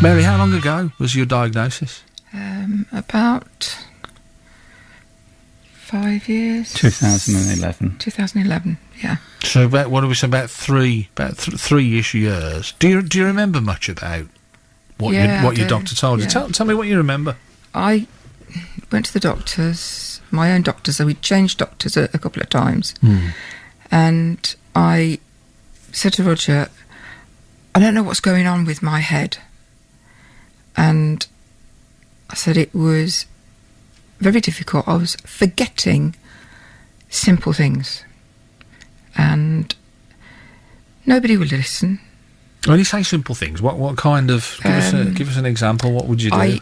Mary, how long ago was your diagnosis? About 5 years. 2011. 2011, yeah. So about, what do we say, about three-ish years. Do you remember much about what your doctor told you? Tell me what you remember. I went to the doctors, my own doctors, so we changed doctors a couple of times. And I said to Roger, I don't know what's going on with my head. And I said it was very difficult. I was forgetting simple things. And nobody would listen. When you say simple things, what kind of... Give us an example. What would you do? I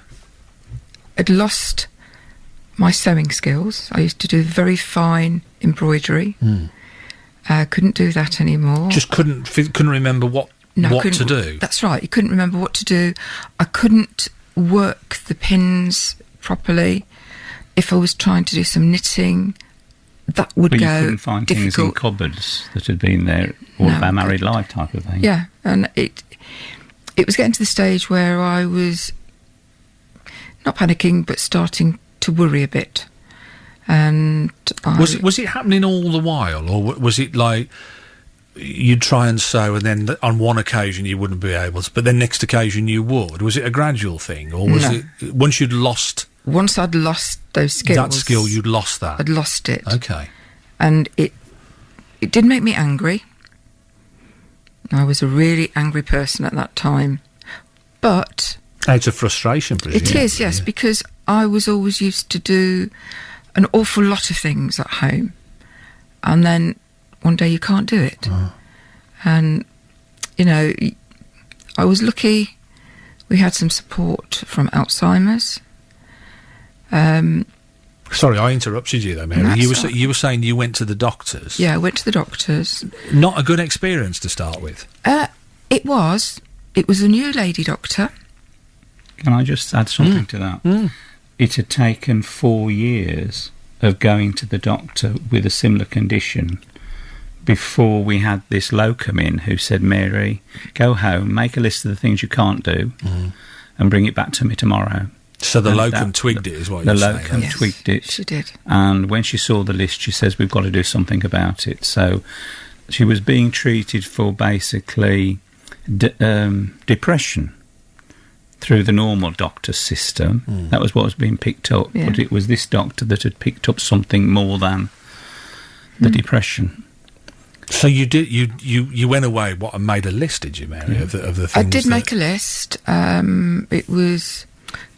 had lost my sewing skills. I used to do very fine embroidery. Couldn't do that anymore. Just couldn't remember what to do? That's right. You couldn't remember what to do. I couldn't work the pins properly. If I was trying to do some knitting, that would go difficult. You couldn't find things in cupboards that had been there all of our married life type of thing. Yeah, and it was getting to the stage where I was not panicking, but starting to worry a bit. And was it happening all the while, or was it like you'd try and sew, and then on one occasion you wouldn't be able to, but then next occasion you would? Was it a gradual thing, or was it once you'd lost? Once I'd lost those skills, that skill, you'd lost that. I'd lost it. Okay, and it did make me angry. I was a really angry person at that time, but out of frustration, presumably. It is, yes, because I was always used to do an awful lot of things at home, and then one day you can't do it. And I was lucky. We had some support from Alzheimer's. Sorry, I interrupted you though, Mary. You were saying you went to the doctors. Yeah, I went to the doctors. Not a good experience to start with. It was a new lady doctor. Can I just add something to that? It had taken 4 years of going to the doctor with a similar condition before we had this locum in who said, Mary, go home, make a list of the things you can't do and bring it back to me tomorrow. So the locum twigged it, is what you're saying? The locum twigged it. She did. And when she saw the list, she says, we've got to do something about it. So she was being treated for basically depression through the normal doctor system. That was what was being picked up, but it was this doctor that had picked up something more than the depression. So you did. You went away. And made a list, did you, Mary, of the things? I did make a list. It was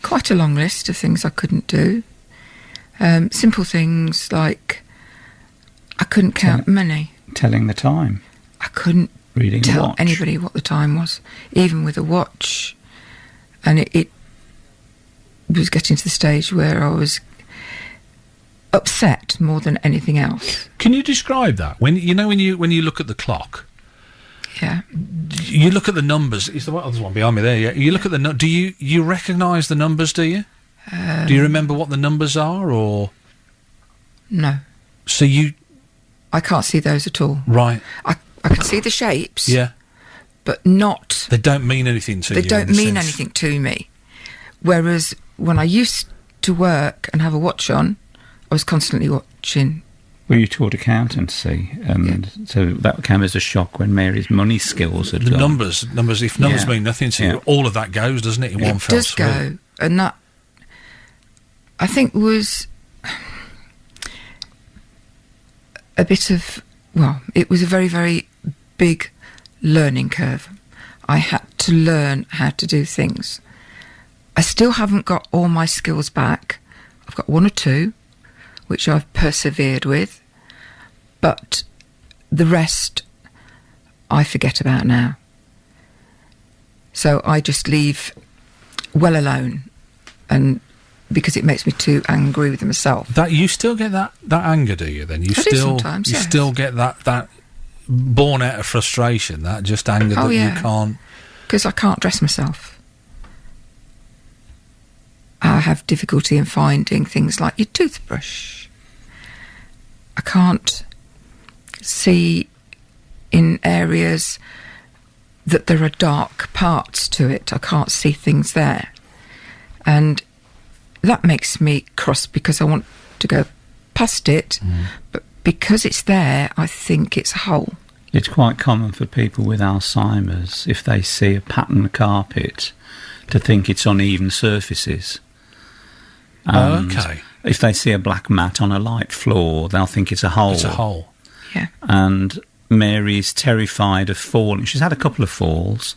quite a long list of things I couldn't do. Simple things like I couldn't count money. Telling the time. I couldn't tell watch. Anybody what the time was, even with a watch. And it was getting to the stage where I was upset more than anything else. Can you describe that? When you look at the clock, you look at the numbers. Is the other one behind me there? Yeah, you look at the. Do you recognise the numbers? Do you? Do you remember what the numbers are, or no? So I can't see those at all. Right. I can see the shapes. Yeah. But not... They don't mean anything to you. They don't mean anything to me. Whereas when I used to work and have a watch on, I was constantly watching. Well, you taught accountancy, and so that came as a shock when Mary's money skills had gone. Numbers. If numbers mean nothing to you, all of that goes, doesn't it, in one fell swoop? It does go. And that, I think, was a bit of... Well, it was a very, very big learning curve. I had to learn how to do things. I still haven't got all my skills back. I've got one or two, which I've persevered with, but the rest I forget about now. So I just leave well alone, and because it makes me too angry with myself. That you still get that anger, do you? Then you still get that born out of frustration, that just anger that you can't... Because I can't dress myself. I have difficulty in finding things like your toothbrush. I can't see in areas that there are dark parts to it. I can't see things there. And that makes me cross because I want to go past it. But because it's there, I think it's a hole. It's quite common for people with Alzheimer's, if they see a patterned carpet, to think it's uneven surfaces. Okay. If they see a black mat on a light floor, they'll think it's a hole. It's a hole. Yeah. And Mary's terrified of falling. She's had a couple of falls.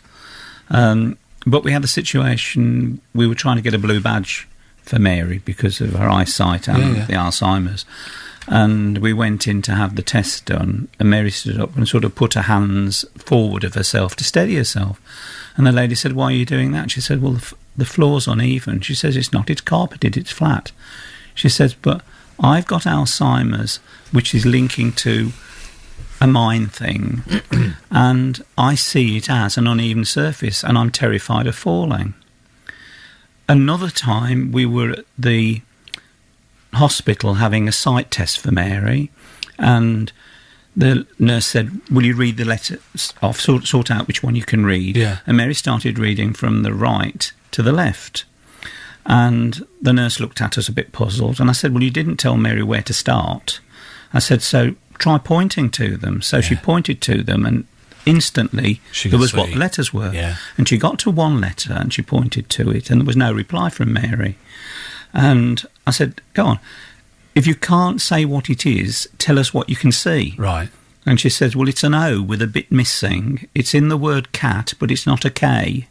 But we had a situation, we were trying to get a blue badge for Mary because of her eyesight and the Alzheimer's. And we went in to have the test done, and Mary stood up and sort of put her hands forward of herself to steady herself. And the lady said, "Why are you doing that?" She said, "Well, the floor's uneven." She says, "It's not, it's carpeted, it's flat." She says, "But I've got Alzheimer's, which is linking to a mind thing, and I see it as an uneven surface, and I'm terrified of falling." Another time, we were at the hospital having a sight test for Mary, and the nurse said, "Will you read the letters off, sort out which one you can read?" And Mary started reading from the right to the left, and the nurse looked at us a bit puzzled, and I said, "Well, you didn't tell Mary where to start." I said, "So try pointing to them." So she pointed to them, and instantly there was what the letters were. And she got to one letter and she pointed to it, and there was no reply from Mary. And I said, "Go on, if you can't say what it is, tell us what you can see." Right. And she says, "Well, it's an O with a bit missing. It's in the word cat, but it's not a K."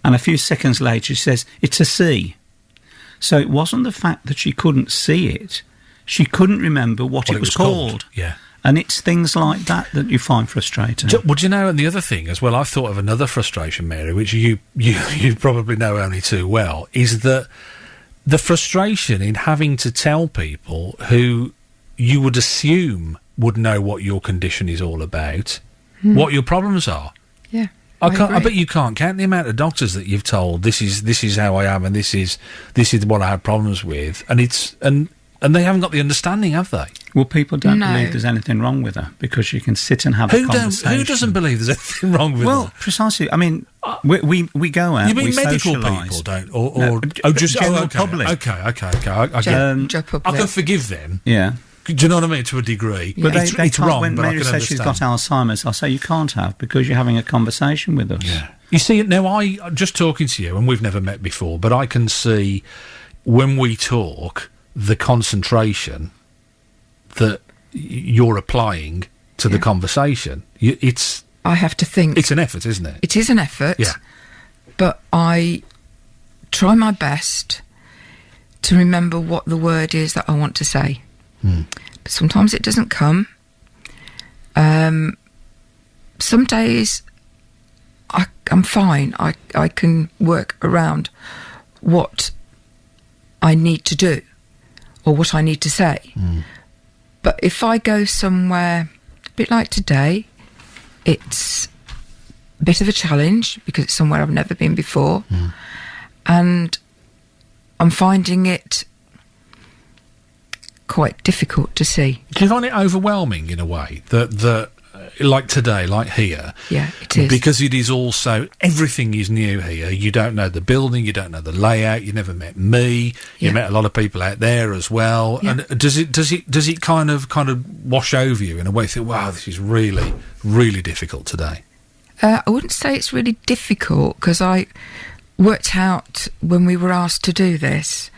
And a few seconds later she says, "It's a C." So it wasn't the fact that she couldn't see it, she couldn't remember what it was called. Yeah. And it's things like that that you find frustrating. Well, do you know, and the other thing as well, I've thought of another frustration, Mary, which you probably know only too well, is that the frustration in having to tell people who you would assume would know what your condition is all about, what your problems are. Yeah. I bet you can't count the amount of doctors that you've told this is how I am, and this is what I have problems with, and they haven't got the understanding, have they? Well, people don't believe there's anything wrong with her because you can sit and have a conversation. Who doesn't believe there's anything wrong with her? Well, precisely. I mean, we go out. You mean we medical socialise. people don't, just general public? Okay. I can forgive them. Yeah. Do you know what I mean? To a degree, but it's wrong. When Mary says she's got Alzheimer's, I'll say you can't have because you're having a conversation with us. Yeah. You see, now I just talking to you, and we've never met before, but I can see when we talk the concentration that you're applying to the conversation. I have to think. It's an effort, isn't it? It is an effort. Yeah. But I try my best to remember what the word is that I want to say. But sometimes it doesn't come. Some days I'm fine. I can work around what I need to do or what I need to say. But if I go somewhere a bit like today, it's a bit of a challenge because it's somewhere I've never been before, and I'm finding it quite difficult to see. Do you find it overwhelming in a way that like today, like here? Yeah, it is. Because it is also, everything is new here. You don't know the building, you don't know the layout, you never met me, you met a lot of people out there as well. Yeah. And does it kind of wash over you in a way? You think, wow, this is really, really difficult today? I wouldn't say it's really difficult because I worked out when we were asked to do this,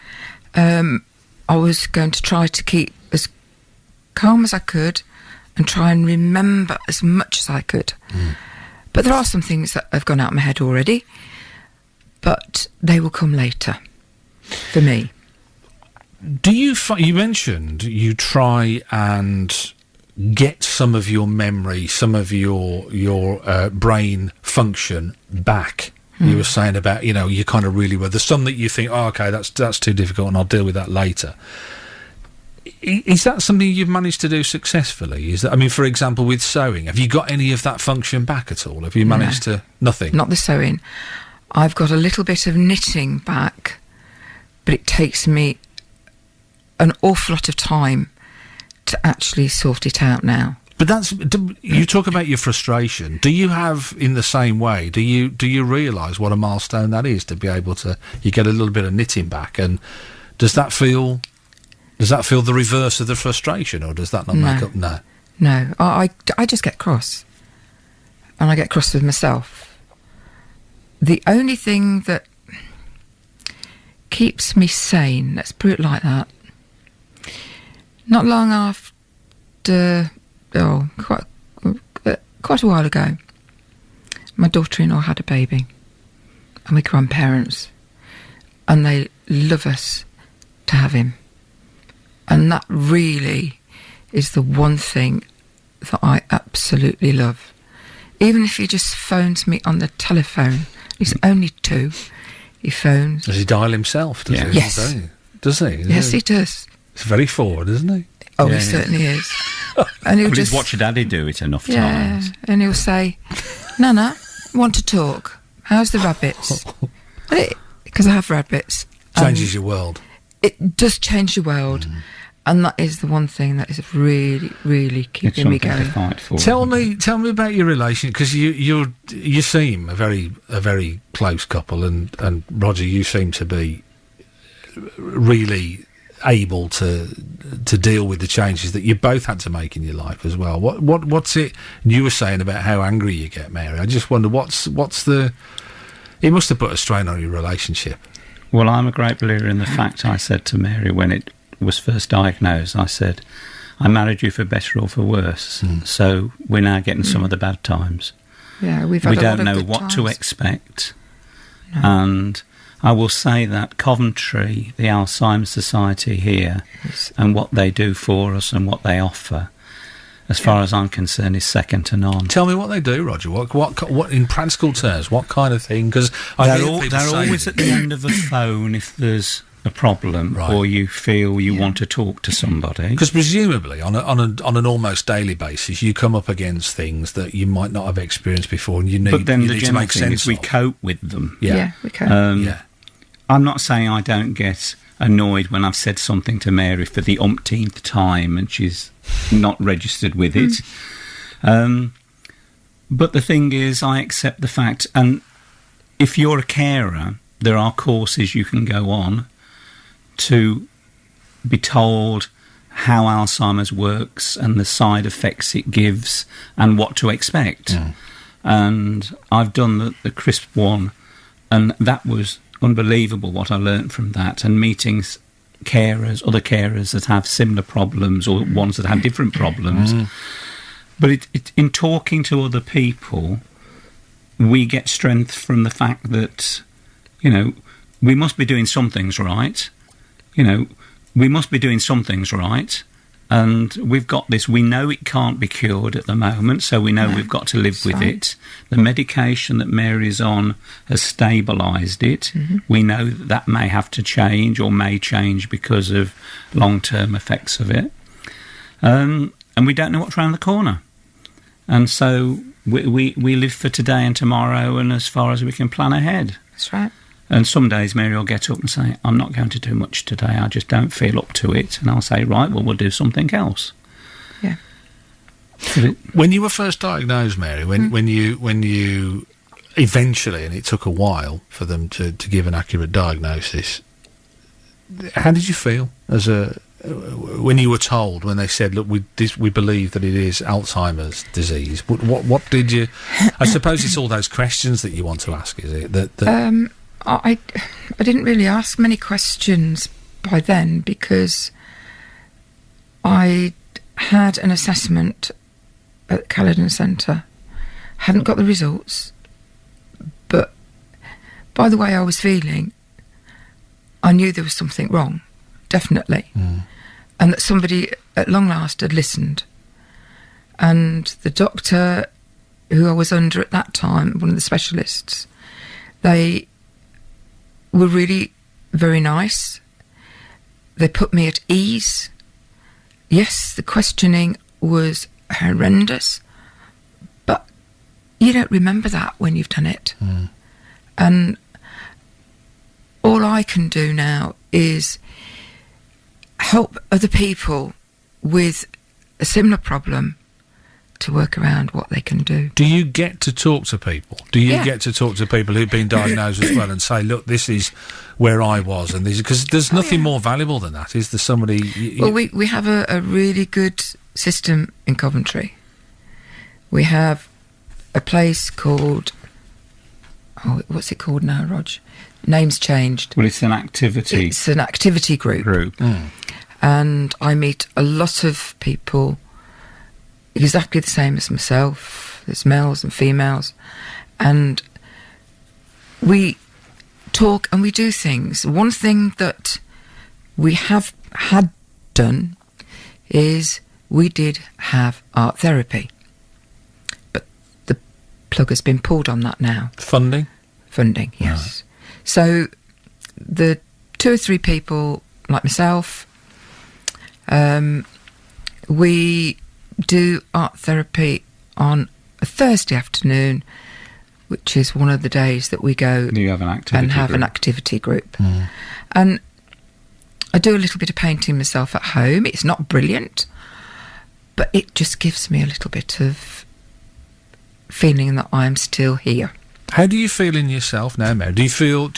I was going to try to keep as calm as I could and try and remember as much as I could. But there are some things that have gone out of my head already, but they will come later for me. Do you mentioned you try and get some of your memory, some of your brain function back. You were saying about, you kind of really were. There's some that you think, okay, that's too difficult and I'll deal with that later. Is that something you've managed to do successfully? For example, with sewing, have you got any of that function back at all? Have you managed to... Nothing? Not the sewing. I've got a little bit of knitting back, but it takes me an awful lot of time to actually sort it out now. But you talk about your frustration. Do you have, in the same way, do you realise what a milestone that is to be able to, you get a little bit of knitting back, and does that feel the reverse of the frustration, or does that not make up? No, I just get cross, and I get cross with myself. The only thing that keeps me sane, let's put it like that, not long after, quite a while ago, my daughter-in-law had a baby, and we're grandparents, and they love us to have him. And that really is the one thing that I absolutely love. Even if he just phones me on the telephone, he's only 2, he phones. Does he dial himself? Does he? Yes. Does he? Yes, he does. He's very forward, isn't he? Oh, he certainly is. And he'll just watch your daddy do it enough times. Yeah, and he'll say, Nana, want to talk? How's the rabbits? Because I have rabbits. Changes your world. It does change your world. And that is the one thing that is really, really keeping me going. To fight for. Tell me about your relationship, because you seem a very close couple, and Roger, you seem to be really able to deal with the changes that you both had to make in your life as well. What's it? You were saying about how angry you get, Mary. I just wonder what's the. It must have put a strain on your relationship. Well, I'm a great believer in the fact I said to Mary when it was first diagnosed, I said, I married you for better or for worse, so we're now getting some of the bad times. Yeah, we don't know what to expect. No. And I will say that Coventry, the Alzheimer Society here, and what they do for us and what they offer, as far as I'm concerned, is second to none. Tell me what they do, Roger. What in practical terms, what kind of thing? Because they're always at the end of the phone if there's a problem, or you feel you want to talk to somebody. Because presumably on an almost daily basis, you come up against things that you might not have experienced before, and you need to make sense. We cope with them. Yeah, we cope. I'm not saying I don't get annoyed when I've said something to Mary for the umpteenth time and she's not registered with it. But the thing is, I accept the fact, and if you're a carer, there are courses you can go on to be told how Alzheimer's works and the side effects it gives and what to expect. And I've done the CRISP one, and that was unbelievable what I learnt from that, and meeting other carers that have similar problems or ones that have different problems. But in talking to other people, we get strength from the fact that, we must be doing some things right. We must be doing some things right. And we've got this. We know it can't be cured at the moment, so we know we've got to live with it. The medication that Mary's on has stabilised it. We know that may have to change or may change because of long-term effects of it. And we don't know what's around the corner. And so we live for today and tomorrow, and as far as we can plan ahead. That's right. And some days Mary will get up and say, I'm not going to do much today, I just don't feel up to it. And I'll say, right, well, we'll do something else. Yeah. When you were first diagnosed, Mary, when you eventually, and it took a while for them to give an accurate diagnosis, how did you feel when you were told, when they said, look, we believe that it is Alzheimer's disease? What did you... I suppose it's all those questions that you want to ask, is it? I didn't really ask many questions by then, because I had an assessment at Carradine Centre, hadn't got the results, but by the way I was feeling, I knew there was something wrong, definitely, and that somebody at long last had listened. And the doctor who I was under at that time, one of the specialists, they were really very nice. They put me at ease. Yes, the questioning was horrendous, but you don't remember that when you've done it. And all I can do now is help other people with a similar problem to work around what they can do. Do you get to talk to people? Do you get to talk to people who've been diagnosed as well and say, look, this is where I was, and these, because there's nothing more valuable than that, is there? Somebody... Well, we have a really good system in Coventry. We have a place called... Oh, what's it called now, Rog? Name's changed. Well, it's an activity... It's an activity group. And I meet a lot of people exactly the same as myself. There's males and females. And we talk and we do things. One thing that we have had done is we did have art therapy. But the plug has been pulled on that now. Funding, yes. So the 2 or 3 people like myself, we do art therapy on a Thursday afternoon, which is one of the days that we go an activity group. And I do a little bit of painting myself at home. It's not brilliant, but it just gives me a little bit of feeling that I'm still here. How do you feel in yourself now, Mary? Do you feel,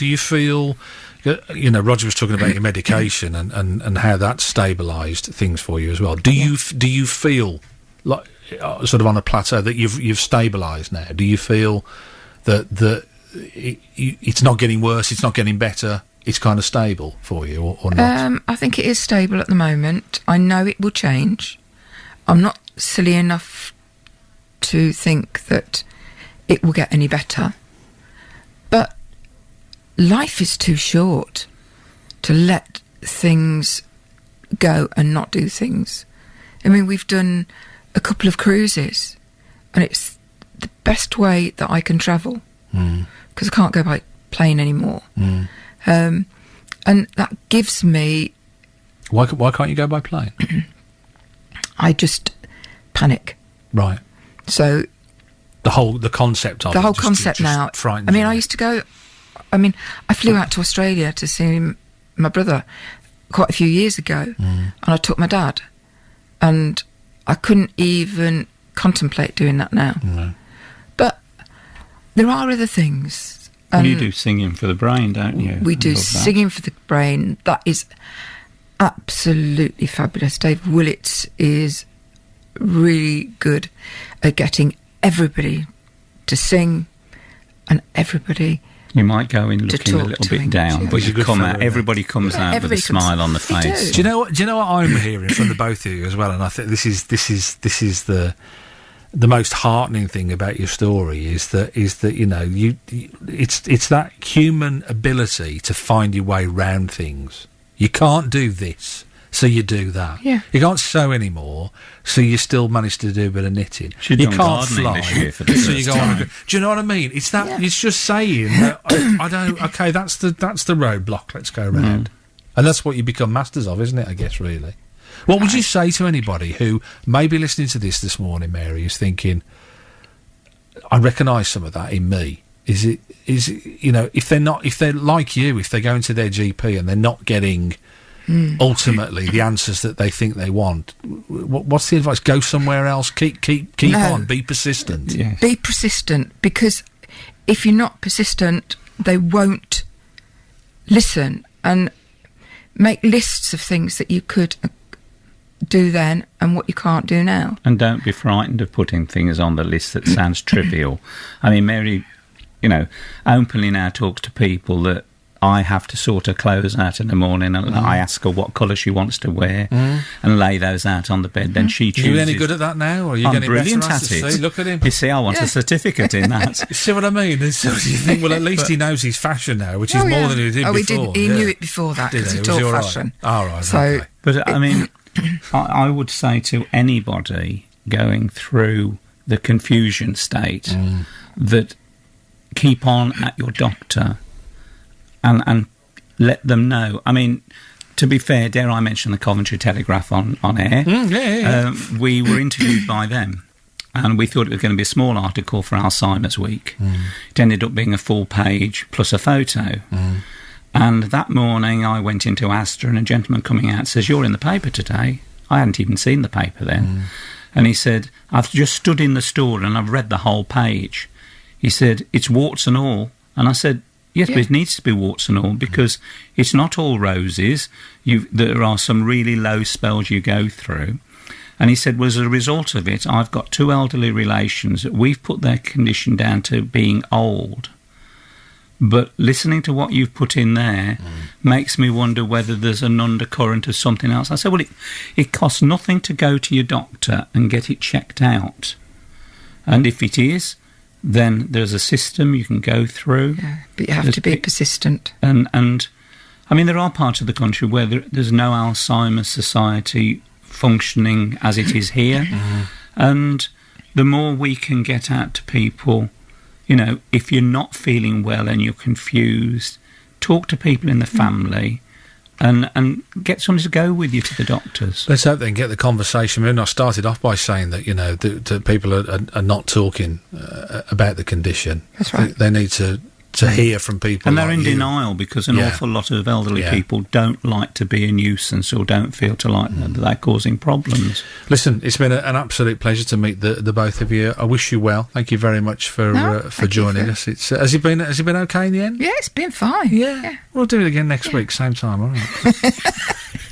you know, Roger was talking about your medication and how that stabilised things for you as well. Do you feel like sort of on a plateau that you've stabilised now? Do you feel that it's not getting worse, it's not getting better, it's kind of stable for you, or not? I think it is stable at the moment. I know it will change. I'm not silly enough to think that it will get any better. But life is too short to let things go and not do things. I mean, we've done a couple of cruises, and it's the best way that I can travel, because I can't go by plane anymore. And that gives me... Why can't you go by plane? I just panic. Right. So... The concept of the whole concept now. Frightens I mean, you. I used to go... I mean, I flew out to Australia to see my brother quite a few years ago, and I took my dad, and I couldn't even contemplate doing that now. But there are other things. You do singing for the brain, don't you? We do singing for the brain. That is absolutely fabulous. Dave Willits is really good at getting everybody to sing and everybody... You might go in looking a little bit down, but you come out. Everybody comes out with a smile on the face. Do you know what I'm hearing from the both of you as well? And I think this is the most heartening thing about your story is that you know it's that human ability to find your way round things. You can't do this, so you do that. Yeah. You can't sew anymore, so you still manage to do a bit of knitting. You can't fly, this year for the so you first go on. time. Do you know what I mean? It's that. It's just saying that I don't. Okay, that's the roadblock. Let's go round, and that's what you become masters of, isn't it? I guess really. What would you say to anybody who may be listening to this morning, Mary, is thinking, I recognise some of that in me? Is it you know, if they're like you, if they're going to their GP and they're not getting ultimately the answers that they think they want, what's the advice? Go somewhere else. Keep on. Be persistent. Yes. Be persistent, because if you're not persistent, they won't listen. And make lists of things that you could do then and what you can't do now. And don't be frightened of putting things on the list that sounds trivial. I mean, Mary, you know, openly now talks to people that I have to sort her clothes out in the morning, and I ask her what colour she wants to wear and lay those out on the bed. Then she chooses. Are you any good at that now? Or are you I'm getting brilliant better at it. See, look at him. You see, I want a certificate in that. You see what I mean? So you think, well, at least he knows his fashion now, which is more than he did before. He knew it before that, because he taught fashion. All right. So, okay. But I mean, I would say to anybody going through the confusion state that keep on at your doctor and let them know. I mean, to be fair, dare I mention the Coventry Telegraph on air? Yeah. We were interviewed by them, and we thought it was going to be a small article for Alzheimer's Week. It ended up being a full page plus a photo. And that morning I went into Astor, and a gentleman coming out says, "You're in the paper today." I hadn't even seen the paper then. And he said, I've just stood in the store and I've read the whole page. He said, it's warts and all. And I said, yes, but it needs to be warts and all, because it's not all roses. There are some really low spells you go through. And he said, well, as a result of it, I've got 2 elderly relations that we've put their condition down to being old. But listening to what you've put in there makes me wonder whether there's an undercurrent of something else. I said, well, it costs nothing to go to your doctor and get it checked out. And if it is, then there's a system you can go through. Yeah, but you have to be persistent. And I mean, there are parts of the country where there's no Alzheimer's Society functioning as it is here. And the more we can get out to people, you know, if you're not feeling well and you're confused, talk to people in the family and get somebody to go with you to the doctors. Let's hope they can get the conversation. I mean, I started off by saying that, you know, that people are not talking about the condition. That's right. They need to hear from people. And they're like in you. denial, because an awful lot of elderly people don't like to be a nuisance or don't feel that they're causing problems. Listen, it's been an absolute pleasure to meet the both of you. I wish you well. Thank you very much for joining us. It's has it been okay in the end? Yeah, it's been fine. Yeah. We'll do it again next week, same time, all right.